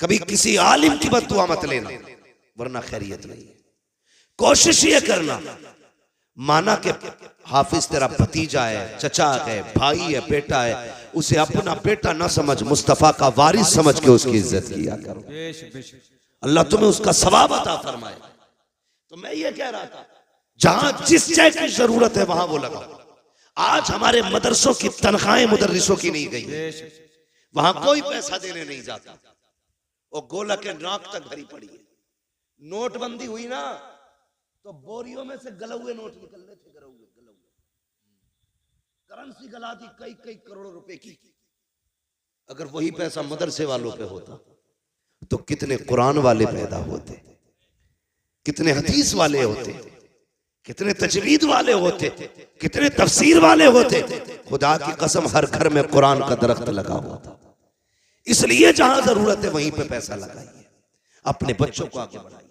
कभी किसी आलिम की बद्दुआ मत लेना, वरना खैरियत नहीं है। कोशिश ये करना, माना कि हाफिज तेरा भतीजा है, चचा है, भाई है, बेटा है, उसे अपना बेटा ना समझ, मुस्तफा का वारिस समझ के उसकी इज्जत किया करो। अल्लाह तुम्हें उसका सवाब अता फरमाए। तो मैं ये कह रहा था, जहां जिस चीज की जरूरत है वहां वो लगाओ। आज हमारे मदरसों की तनख्वाहें मुदर्रिसों की नहीं गई, वहां कोई पैसा देने नहीं जाता, और गोला के नाक तक भरी पड़ी है। नोटबंदी हुई ना तो बोरियों में से गले हुए नोट निकलने थे, गले हुए करेंसी गला दी कई कई करोड़ों रुपए की। अगर वही पैसा मदरसे वालों पे होता तो कितने कुरान वाले पैदा होते, कितने हदीस वाले होते, कितने तजवीद वाले होते, कितने तफसीर वाले होते। खुदा की कसम हर घर में कुरान का दरख्त लगा होता। इसलिए जहां जरूरत है वहीं पे पैसा लगाइए, अपने बच्चों को आगे बढ़ाइए।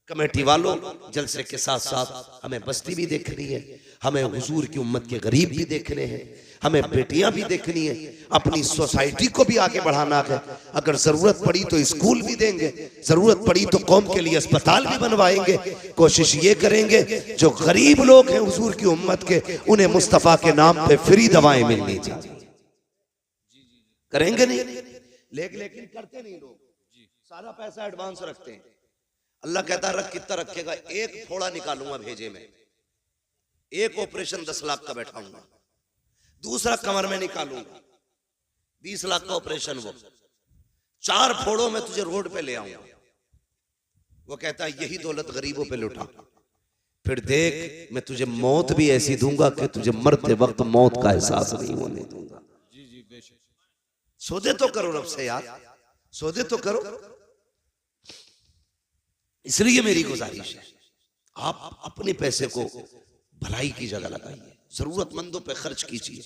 कमेटी वालों, जलसे के साथ साथ हमें बस्ती भी देखनी है, हमें हुजूर की उम्मत के गरीब भी देखने हैं, हमें बेटियां भी देखनी है, अपनी सोसाइटी को भी आगे बढ़ाना है। अगर जरूरत पड़ी तो स्कूल भी देंगे, जरूरत पड़ी तो कौम के लिए अस्पताल भी बनवाएंगे। कोशिश ये करेंगे जो गरीब लोग हैं हुजूर की उम्मत के, उन्हें मुस्तफा के नाम पे फ्री दवाएं मिलनी चाहिए। करेंगे नहीं, लेकिन करते नहीं लोग, सारा पैसा एडवांस रखते हैं। अल्लाह कहता है रख, कितना रखेगा? एक फोड़ा निकालूंगा भेजे में, एक ऑपरेशन 10 लाख का बैठाऊंगा, दूसरा कमर में निकालूंगा 20 लाख का ऑपरेशन, वो 4 फोड़ों में तुझे रोड पे ले आऊंगा। वो कहता है यही दौलत गरीबों पे लुटा, फिर देख मैं तुझे मौत भी ऐसी दूंगा कि तुझे मरते वक्त मौत का एहसास नहीं होने दूंगा। सौदे तो करो रब से यार, सौदे तो करो। इसलिए मेरी गुजारिश है, आप अपने पैसे को भलाई की जगह लगाइए, जरूरतमंदों पे खर्च कीजिए,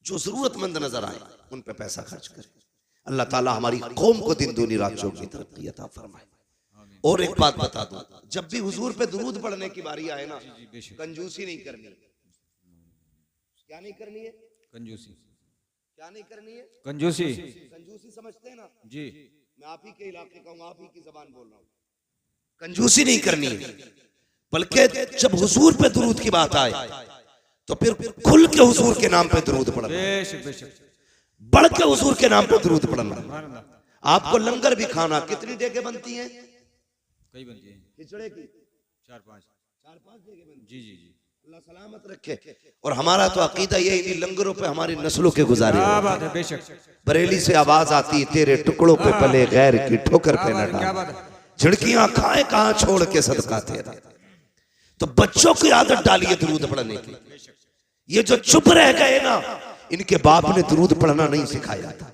जो जरूरतमंद नजर आए उन पे पैसा खर्च करें। अल्लाह ताला हमारी कौम को दिन दूनी रात चौगुनी तरक्की अता फरमाए। और एक बात बता दूं, जब भी हुजूर पे दुरूद पढ़ने की बारी आए ना, कंजूसी नहीं करनी। क्या नहीं करनी है? कंजूसी। क्या नहीं करनी है? कंजूसी। कंजूसी समझते हैं ना जी? मैं आप ही के इलाके का हूं, आप ही की जबान बोल रहा हूं। कंजूसी नहीं करनी है, बल्कि जब हुजूर पे दुरूद की बात आए तो फिर खुल के हुजूर के नाम पे दुरूद पढ़ना, बढ़ के हुजूर के नाम पे दुरूद पढ़ना। आपको लंगर भी खाना, कितनी डेगे बनती हैं? कई बनती हैं खिचड़े की, 4-5 डेगे बनती। जी जी जी, अल्लाह सलामत रखे। और हमारा तो अकीदा ये, इन्हीं लंगरों पे हमारी नस्लों के गुजारे। बरेली से आवाज आती, तेरे टुकड़ों पे पले गैर की ठोकर पे न डाल, झिड़कियां खाए कहां छोड़ के सदका तेरा। तो बच्चों की आदत डालिए दुरूद पढ़ने की। ये जो चुप रह गए ना, इनके बाप ने दुरूद पढ़ना नहीं सिखाया था।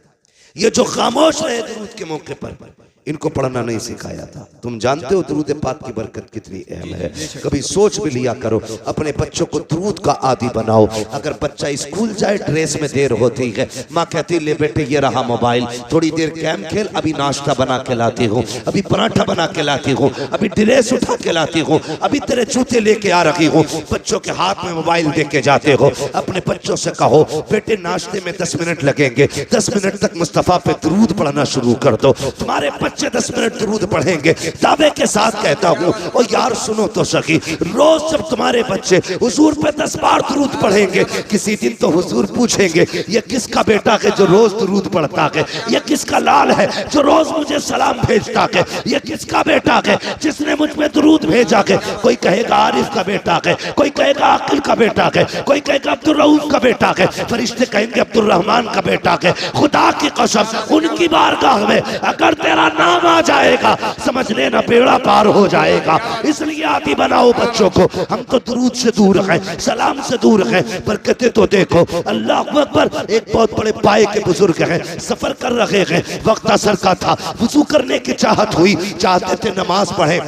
ये जो खामोश रहे दुरूद के मौके पर, इनको पढ़ना नहीं सिखाया था। तुम जानते हो दुरूद पाक की बरकत कितनी अहम है। कभी सोच भी लिया करो, अपने बच्चों को दुरूद का आदी बनाओ। अगर बच्चा स्कूल जाए, ड्रेस में देर होती है, माँ कहती ले बेटे ये रहा मोबाइल, थोड़ी देर गेम खेल, अभी नाश्ता बना के लाती हूँ, अभी पराठा बना के लाती हूँ, अभी ड्रेस उठा के लाती हूँ, अभी तेरे जूते लेके आ रही हूँ। बच्चों के हाथ में मोबाइल दे के जाते हो। अपने बच्चों से कहो बेटे नाश्ते में 10 मिनट लगेंगे, 10 मिनट तक मुस्तफा पे दुरूद पढ़ना शुरू कर दो। तुम्हारे बच्चे 10 मिनट दुरूद पढ़ेंगे। दावे के साथ कहता हूँ, और यार सुनो तो सही, रोज जब तुम्हारे बच्चे हुजूर पे 10 बार दुरूद पढ़ेंगे, किसी दिन तो हुजूर पूछेंगे ये किसका बेटा है जो रोज दुरूद पढ़ता है, ये किसका लाल है जो रोज मुझे सलाम भेजता है, ये किसका बेटा है जिसने मुझ पे दुरूद भेजा है। कोई कहेगा आरिफ का बेटा है, कोई कहेगा आकिल का बेटा है, कोई कहेगा अब्दुल रऊफ का बेटा है, फरिश्ते कहेंगे अब्दुल रहमान का बेटा है। खुदा की कसम उनकी बारगाह में अगर तेरा नाम आ जाएगा, समझ लेना बेड़ा पार हो जाएगा। इसलिए आदि बनाओ बच्चों को। हम तो दुरूद से दूर हैं, सलाम से दूर हैं, पर कहते तो देखो अल्लाह अकबर। एक बहुत बड़े पाए के बुजुर्ग हैं, सफर कर रहे हैं, वक्त असर का था, वुजू करने की चाहत हुई, चाहते थे नमाज पढ़े,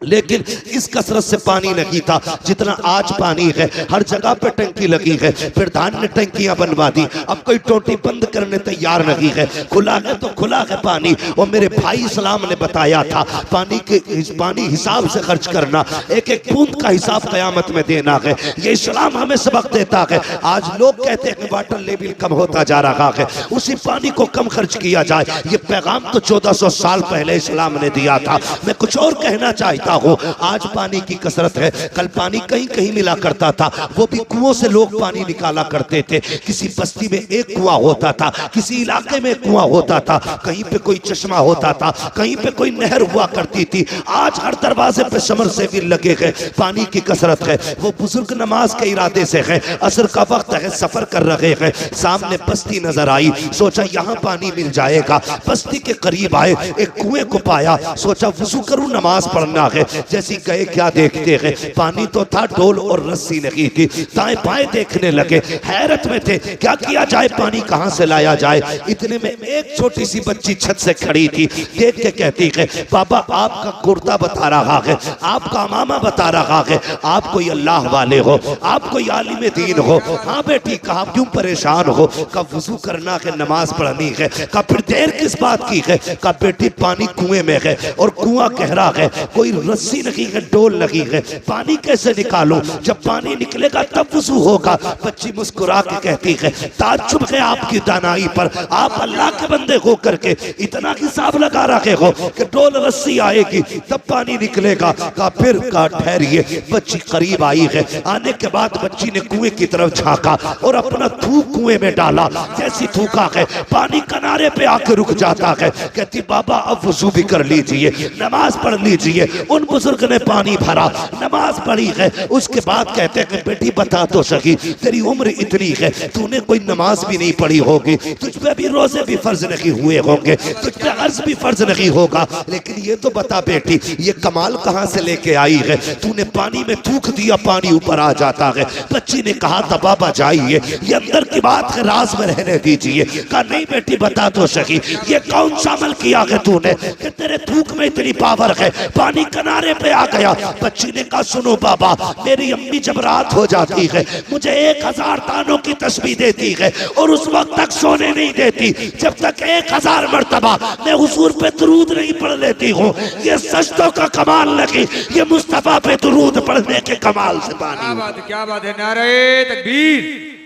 लेकिन इस कसरत से पानी नहीं था जितना आज पानी है। हर जगह पे टंकी लगी है। प्रधान ने टंकियां बनवा दी। अब कोई टोटी बंद करने तैयार नहीं है। खुला है तो खुला है पानी। और मेरे भाई इस्लाम ने बताया था पानी हिसाब से खर्च करना, एक एक बूंद का हिसाब क़यामत में देना है। ये इस्लाम हमें सबक देता है। आज लोग कहते हैं वाटर लेवल कम होता जा रहा है, उसी पानी को कम खर्च किया जाए। ये पैगाम तो 1400 साल पहले इस्लाम ने दिया था। मैं कुछ और कहना चाहता हो, आज पानी की कसरत है। कल पानी कहीं कहीं मिला करता था, वो भी कुओं से लोग पानी निकाला करते थे। किसी बस्ती में एक कुआं होता था, किसी इलाके में कुआं होता था, कहीं पे कोई चश्मा होता था, कहीं पे कोई नहर हुआ करती थी। आज हर दरवाजे पे समर से भी लगे हैं। पानी की कसरत है। वो बुजुर्ग नमाज के इरादे से है, असर का वक्त है, सफर कर रहे हैं। सामने बस्ती नजर आई, सोचा यहाँ पानी मिल जाएगा। बस्ती के करीब आए, एक कुएं को पाया, सोचा वुजू करूं, नमाज पढ़ना है। जैसी गए क्या देखते हैं, पानी तो था, डोल और रस्सी नहीं थी। दाएं बाएं देखने लगे, हैरत में थे, क्या किया जाए, पानी कहां से लाया जाए। इतने में एक छोटी सी बच्ची छत से खड़ी थी। देख के कहती है, बाबा आपका कुर्ता बता रहा है, आपका मामा बता रहा है, आप कोई अल्लाह वाले हो, आप कोई आलिम दीन हो। हाँ बेटी, कहा क्यों परेशान हो। कब वुजू करना है, नमाज पढ़नी है। कब फिर देर किस बात की है। कब बेटी पानी कुएं में है और कुआं गहरा है, कोई रस्सी नहीं है, डोल लगी है, पानी कैसे निकालूं। जब पानी निकलेगा तब वुजू होगा। बच्ची मुस्कुरा के कहती है, ताज्जुब है आपकी दानाई पर, आप अल्लाह के बंदे हो करके इतना हिसाब लगा रखे हो कि डोल रस्सी आएगी तब पानी निकलेगा। का फिर का ठहरिए। बच्ची करीब आई है। आने के बाद बच्ची ने कुएं की तरफ झांका और अपना थूक कुएं में डाला। जैसी थूका है, पानी किनारे पे आके रुक जाता है। कहती बाबा अब वुजू भी कर लीजिए, नमाज पढ़ लीजिए। उन बुजुर्ग ने पानी भरा, नमाज पढ़ी है। उसके बाद कहते हैं बेटी बता तो सही, तेरी उम्र इतनी है, तूने कोई नमाज भी नहीं पढ़ी होगी, तुझ पे भी रोजे भी फर्ज नहीं हुए होंगे, तुझ पे अर्ज भी फर्ज नहीं होगा, लेकिन ये तो बता बेटी ये कमाल कहां से लेके आई है। तूने पानी में थूक दिया, पानी ऊपर आ जाता है। बच्ची ने कहा था बाबा जाइए, ये अंदर की बात है, राज में रहने दीजिए। कहा नहीं बेटी बता तो सही, ये कौन सा अमल किया है तूने कि तेरे थूक में इतनी पावर है, पानी किनारे पे आ गया। बच्ची ने कहा सुनो बाबा, मेरी अम्मी जब रात हो जाती है मुझे 1000 दानों की तस्बीह देती है और उस वक्त तक सोने नहीं देती जब तक 1000 मर्तबा मैं हुजूर पे दुरूद नहीं पढ़ लेती हूँ। ये सजदों का कमाल लगी, ये मुस्तफा पे दुरूद पढ़ने के कमाल से पानी। क्या बात है, नारे तकबीर,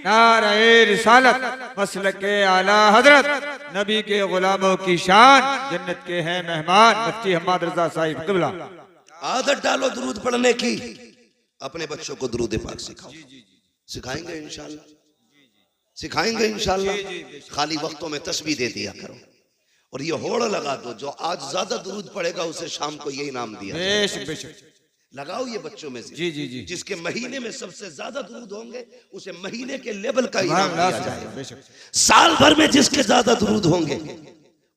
नारे रिसालत, मसलक के आला हजरत, नबी के गुलामों की शान, जन्नत के हैं मेहमान, मुफ्ती हम्मद रजा साहिब क़िबला। आदत डालो दुरूद पढ़ने की, अपने बच्चों को दुरूद पाक सिखाओ। सिखाएंगे इंशाल्लाह, सिखाएंगे इंशाल्लाह। खाली वक्तों में तस्बीह दे दिया करो और ये होड़ लगा दो, जो आज ज्यादा दुरूद पढ़ेगा उसे शाम को यही नाम दिया। बेशक बेशक लगाओ ये बच्चों में से। जी जी जी। जिसके महीने में सबसे ज्यादा दुरूद होंगे उसे महीने के लेवल का इनाम दिया जाएगा। साल भर में जिसके ज्यादा दुरूद होंगे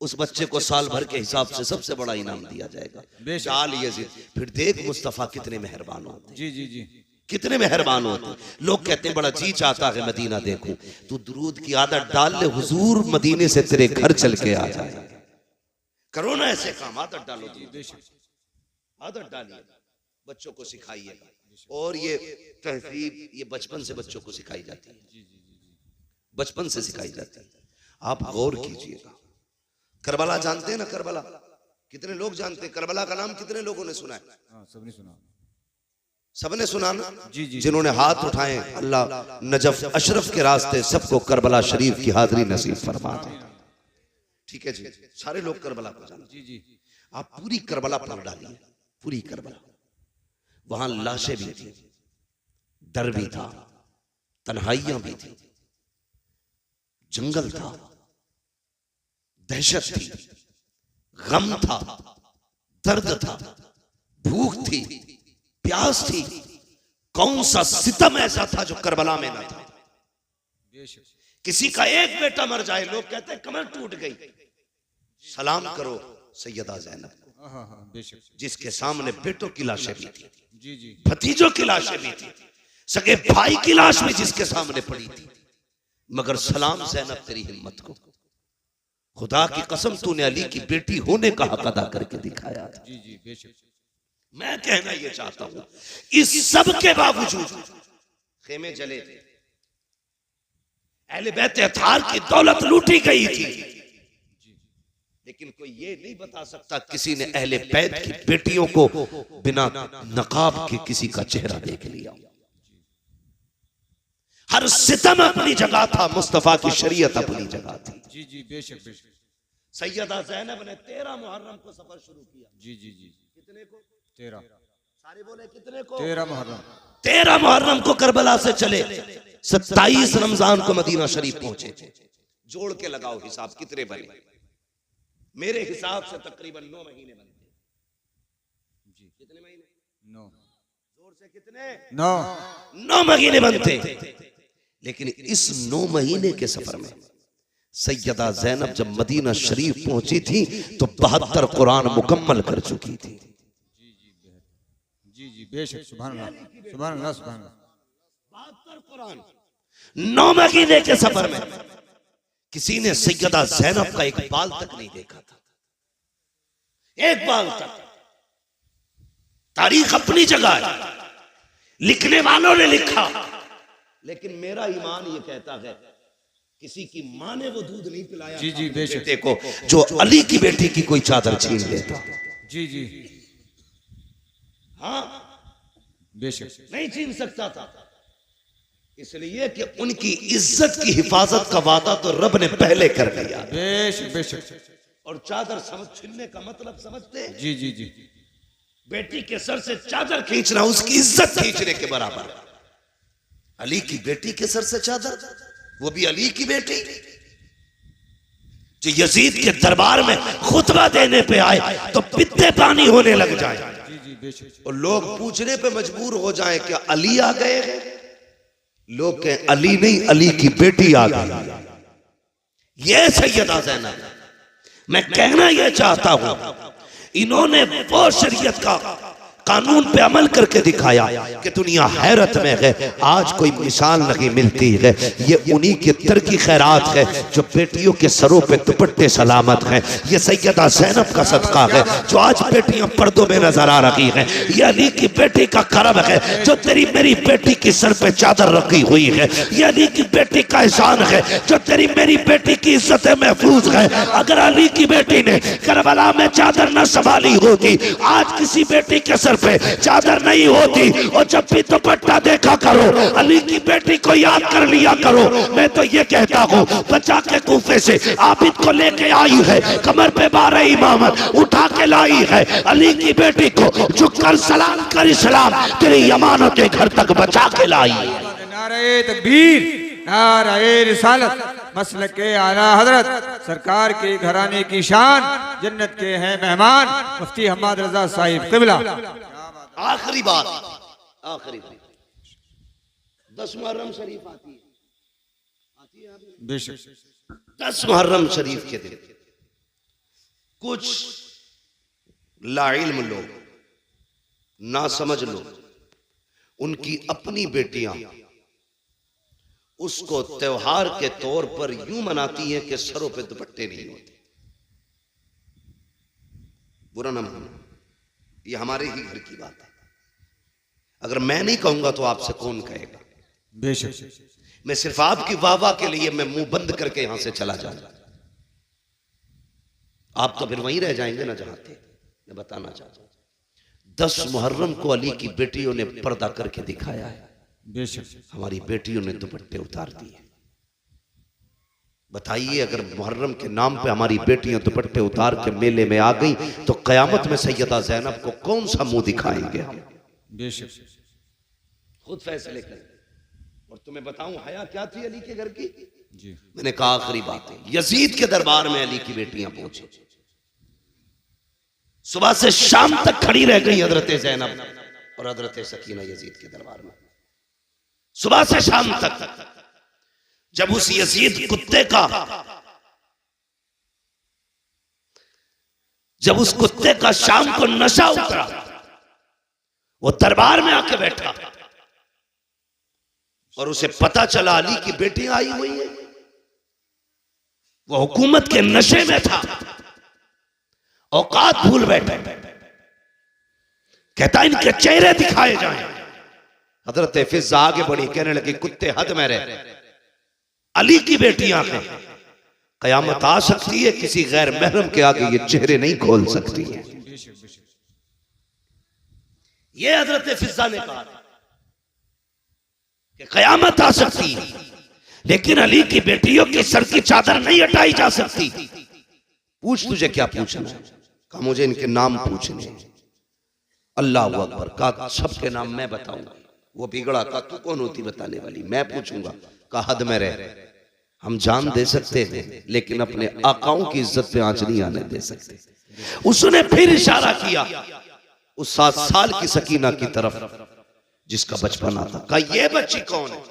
उस बच्चे को साल भर के हिसाब से सबसे बड़ा इनाम दिया जाएगा। चाल यजीद। फिर देख मुस्तफा कितने मेहरबान होते। जी जी जी, कितने मेहरबान होते। लोग कहते हैं बड़ा जी चाहता है मदीना देखूं, तू दुरूद की आदत डाल ले, हुजूर मदीने से तेरे घर चल के आ जाए। करो ना ऐसे काम, आदत डालो, आदत डालिए, बच्चों को सिखाइएगा। और ये तहजीब ये बचपन से बच्चों को सिखाई जाती है, बचपन से सिखाई जाती है। आप गौर कीजिएगा। करबला जानते हैं ना, करबला कितने लोग जानते हैं? करबला का नाम कितने लोगों ने सुना है? सबने सुना, सबने सुना ना। जी जी। जिन्होंने हाथ उठाए, अल्लाह नजफ अशरफ के रास्ते सबको करबला शरीफ की हाजिरी नसीब फरमा दे। ठीक है जी, सारे लोग करबला को जानते। जी जी। आप पूरी करबला पढ़ डालिए, पूरी करबला। वहां लाशें भी थी, डर भी था, तन्हाइयां भी थी, जंगल था, दहशत थी, गम था, दर्द था, भूख थी, प्यास थी। कौन सा सितम ऐसा था जो करबला में ना था? किसी का एक बेटा मर जाए, लोग कहते हैं कमर टूट गई। सलाम करो सैयदा ज़ैनब को, जिसके सामने बेटों की लाशें भी थी, जी जी, भतीजों की लाशें भी थी, सगे भाई की लाश भी जिसके सामने पड़ी थी। मगर सलाम ज़ैनब तेरी हिम्मत को, खुदा की कसम तूने अली की बेटी होने का हक अदा करके दिखाया। जी जी, बेशक। मैं कहना यह चाहता हूं, इस सब के बावजूद खेमे जले थे, अहले बैत अतार की दौलत लूटी गई थी, लेकिन कोई ये नहीं बता सकता किसी ने अहले बैत की बेटियों को बिना नकाब के किसी का चेहरा देख लिया। हर सितम अपनी जगह था, मुस्तफा की शरीयत अपनी जगह थी। जी जी बेशक बेशक। सैयदा ज़ैनब ने 13 मुहर्रम को सफर शुरू किया। जी जी जी। कितने को? 13। सारे बोले कितने को? 13 मुहर्रम। 13 मुहर्रम को करबला से चले, 27 रमजान को मदीना शरीफ पहुंचे। जोड़ के लगाओ हिसाब कितने बने? मेरे हिसाब से तकरीबन 9 महीने बनते। जी कितने महीने? 9। जोर से कितने? 9 महीने बनते। लेकिन इस 9 महीने के सफर में सैयदा ज़ैनब जब मदीना शरीफ पहुंची थी तो 72 कुरान मुकम्मल कर चुकी थी। जी जी बेशक। सुभान अल्लाह सुभान अल्लाह सुभान अल्लाह। 72 कुरान 9 महीने के सफर में किसी ने सैयदा ज़ैनब का एक बाल तक नहीं देखा था, एक बाल तक। तारीख अपनी जगह है, लिखने वालों ने लिखा, लेकिन मेरा ईमान ये कहता है किसी की मां ने वो दूध नहीं पिलाया जी जी बेशक बेटे को जो अली की बेटी की कोई चादर छीन लेता। जी जी हाँ बेशक। नहीं छीन सकता था, इसलिए कि उनकी इज्जत की हिफाजत का वादा तो रब ने पहले कर दिया। बेशक बेशक। और चादर समझ छीनने का मतलब समझते हैं? जी जी जी। बेटी के सर से चादर खींचना उसकी इज्जत खींचने के बराबर। अली की बेटी के सर से चादर, वो भी अली की बेटी जो यजीद के दरबार में खुतबा देने पे आए तो पित्ते पानी होने लग जाए। जी जी बेशक। और लोग पूछने पे मजबूर हो जाए क्या अली आ गए हैं? लोग कहें अली नहीं, अली की बेटी आ गई। ये सैयदा ज़ैनब। मैं कहना यह चाहता हूं, इन्होंने वो शरीयत का कानून पे अमल करके दिखाया कि दुनिया हैरत में है। आज कोई मिसाल नहीं मिलती है। ये उन्हीं के तरकी खैरात है जो बेटियों के सरों पे दुपट्टे सलामत हैं। ये सैयदा ज़ैनब का सदका है जो आज बेटियां पर्दों में नजर आ रही हैं। ये अली की बेटी का करम है जो तेरी मेरी बेटी की सर पे चादर रखी हुई है। ये अली की बेटी का एहसान है जो तेरी मेरी बेटी की इज्जत महफूज है। अगर अली की बेटी ने करबला में चादर न संभाली होती, आज किसी बेटी के सर पे चादर नहीं होती। और जब भी दुपट्टा देखा करो अली की बेटी को याद कर लिया करो। मैं तो ये कहता हूँ बचा के कूफे से आबिद को लेके आई है, कमर पे 12 इमामत उठा के लाई है। अली की बेटी को झुककर सलाम कर इस्लाम तेरी अमानत के घर तक बचा के लाई है। नारे तकबीर, नारे रिसालत, मसलके आला हजरत सरकार के घराने की शान, जन्नत के हैं मेहमान मुफ्ती हम्माद रजा साहिब क़िबला। आखिरी बात, आखिरी बात, 10 मुहर्रम शरीफ आती है बेशक। 10 मुहर्रम शरीफ के दिन कुछ लाइल्म लोग, ना समझ लोग, उनकी अपनी बेटियां उसको त्योहार के तौर पर यूं मनाती हैं कि सरों पे दुपट्टे नहीं होते। बुरा ना मानो, ये हमारे ही घर की बात है। अगर मैं नहीं कहूंगा तो आपसे कौन कहेगा? बेशक। मैं सिर्फ आपकी वाहवाह के लिए मैं मुंह बंद करके यहां से चला जाऊंगा, आप तो फिर वहीं रह जाएंगे ना जहां थे। मैं बताना चाहता हूं 10 मुहर्रम को अली की बेटियों ने पर्दा करके दिखाया है। बेशक। हमारी बेटियों ने दुपट्टे उतार दिए। बताइए अगर मुहर्रम के नाम पे हमारी बेटियां दुपट्टे उतार के मेले में आ गई तो कयामत में सैयदा ज़ैनब को कौन सा मुंह दिखाएंगे हम? बेशक। खुद फैसले करें। और तुम्हें बताऊं हया क्या थी अली के घर की? जी। मैंने कहा आखिरी बात है, यजीद के दरबार में अली की बेटियां पहुंची, सुबह से शाम तक खड़ी रह गई हजरत ज़ैनब और हजरत सकीना यजीद के दरबार में, सुबह से शाम तक। जब उस यजीद कुत्ते का, जब उस कुत्ते का शाम को नशा उतरा, वो दरबार में आके बैठा और उसे पता चला अली की बेटियां आई हुई है। वो हुकूमत के नशे में था, औकात भूल बैठा। कहता इनके चेहरे दिखाए जाएं। हजरत फिजा आगे बढ़ी, कहने लगी कुत्ते हद में रहे, अली की बेटियां हैं, कयामत आ सकती है, किसी गैर महरम के आगे ये चेहरे नहीं खोल सकती है। ये हजरत फिजा ने कहा कि कयामत आ सकती है, लेकिन अली की बेटियों की सर की चादर नहीं हटाई जा सकती। पूछ तुझे क्या पूछना है? कहा मुझे इनके नाम पूछने हैं। अल्लाह अकबर। कहा सबके नाम मैं बताऊंगा। वो बिगड़ा, कहा तू कौन होती बताने वाली, मैं पूछूंगा। कहा हद में रह, हम जान दे सकते हैं लेकिन अपने आकाओं की इज्जत पे आंच नहीं आने दे सकते। उसने फिर इशारा किया उस 7 साल की सकीना की तरफ जिसका बचपन आता। कहा ये बच्ची कौन है?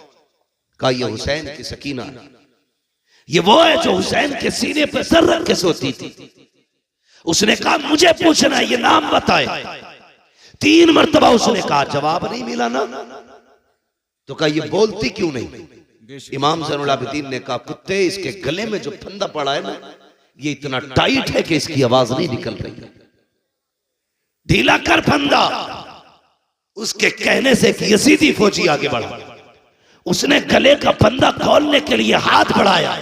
कहा ये हुसैन की सकीना है, ये वो है जो हुसैन के सीने पर सर रख के सोती थी। उसने कहा मुझे पूछना है, ये नाम बताए। 3 मरतबा उसने कहा, जवाब नहीं मिला ना। तो कहा ये बोलती क्यों नहीं? इमाम ज़ैनुल आबिदीन ने कहा कुत्ते, इसके गले में जो फंदा पड़ा है ना, ये इतना टाइट है कि इसकी आवाज नहीं निकल रही। ढीला कर फंदा। उसके कहने से एक यजीदी फौजी आगे बढ़ा, उसने गले का फंदा खोलने के लिए हाथ बढ़ाया।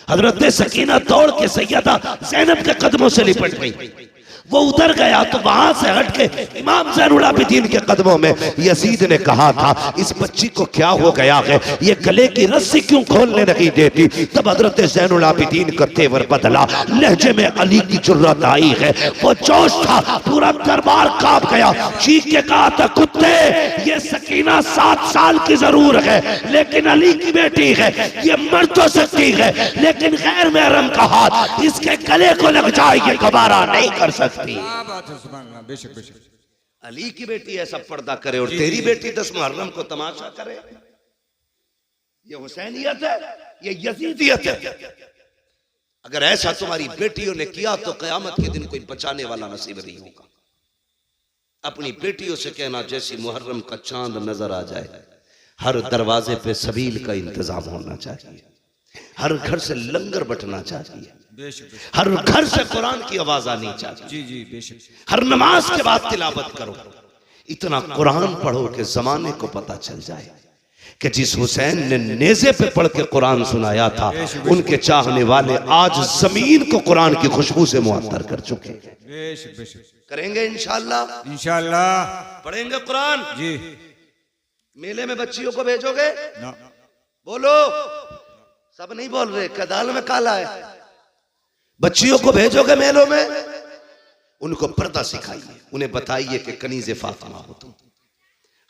हजरत सकीना दौड़ के सैयदा ज़ैनब के कदमों से लिपट गई। वो उधर गया तो वहां से हटके इमाम ज़ैनुल आबिदीन के कदमों में। यजीद ने कहा था इस बच्ची को क्या हो गया है, ये गले की रस्सी क्यों खोलने नहीं देती? तब हजरत ज़ैनुल आबिदीन का तेवर बदला, लहजे में अली की जुर्रत आई है, वो जोश था, पूरा दरबार कांप गया। चीख के कहा था कुत्ते, ये सकीना 7 साल की जरूर है लेकिन अली की बेटी है, ये मर तो सकती है लेकिन गैर महरम का हाथ इसके गले को लग जाए, ये दोबारा नहीं कर सकती। बात है, सुभान अल्लाह, बेशक बेशक। अली की बेटी ऐसा पर्दा करे और तेरी बेटी 10 मुहर्रम को तमाशा करे, ये हुसैनियत है, ये यजीदियत है। अगर ऐसा तुम्हारी बेटियों ने किया तो कयामत के दिन कोई बचाने वाला नसीब नहीं होगा। अपनी बेटियों से कहना जैसी मुहर्रम का चांद नजर आ जाए, हर दरवाजे पे सबील का इंतजाम होना चाहिए, हर घर से लंगर बटना चाहिए, हर घर से कुरान की आवाज आनी चाहिए। जी जी बेशक। हर नमाज के बाद तिलावत करो, इतना कुरान पढ़ो कि जमाने को पता चल जाए कि जिस हुसैन ने नेज़े पे पढ़ के कुरान सुनाया था, उनके चाहने वाले आज जमीन को कुरान की खुशबू से मुअत्तर कर चुके हैं। बेशक बेशक। करेंगे इंशाअल्लाह, इंशाअल्लाह पढ़ेंगे कुरान। जी। मेले में बच्चियों को भेजोगे? ना। बोलो, सब नहीं बोल रहे, कदाल में काला है। बच्चियों को भेजोगे मेलों में, उनको पर्दा सिखाइए, उन्हें बताइए कि कनीज़े फातिमा हो तुम।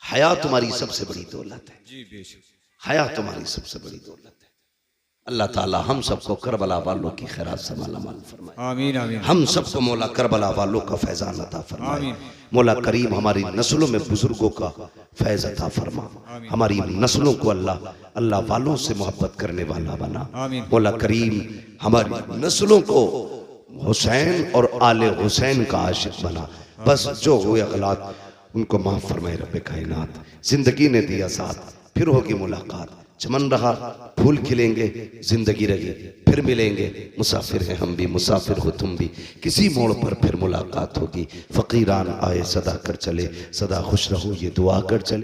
हया तुम्हारी सबसे बड़ी दौलत है। जी बेशक। हया तुम्हारी सबसे बड़ी दौलत है। अल्लाह ताला हम सबको करबला वालों की खैरात से मालामाल फरमाए। आमीन आमीन। हम सबको मौला करबला वालों का फैजान अता फरमाए। आमीन। मौला करीम हमारी नस्लों में बुजुर्गों का फैज अता फरमा। हमारी नस्लों को अल्लाह वालों से मोहब्बत करने वाला बना। आमीन। मौला करीम हमारी नस्लों को हुसैन और आले हुसैन का आशिक बना। बस जो हुए गलत उनको माफ फरमाए रब्बे कायनात। जिंदगी ने दिया साथ, फिर होगी मुलाकात। चमन रहा फूल खिलेंगे, जिंदगी रही फिर मिलेंगे। मुसाफिर हैं हम भी, मुसाफिर हो तुम भी, किसी मोड़ पर फिर मुलाकात होगी। फकीरान आए सदा कर चले, सदा खुश रहो ये दुआ कर चले।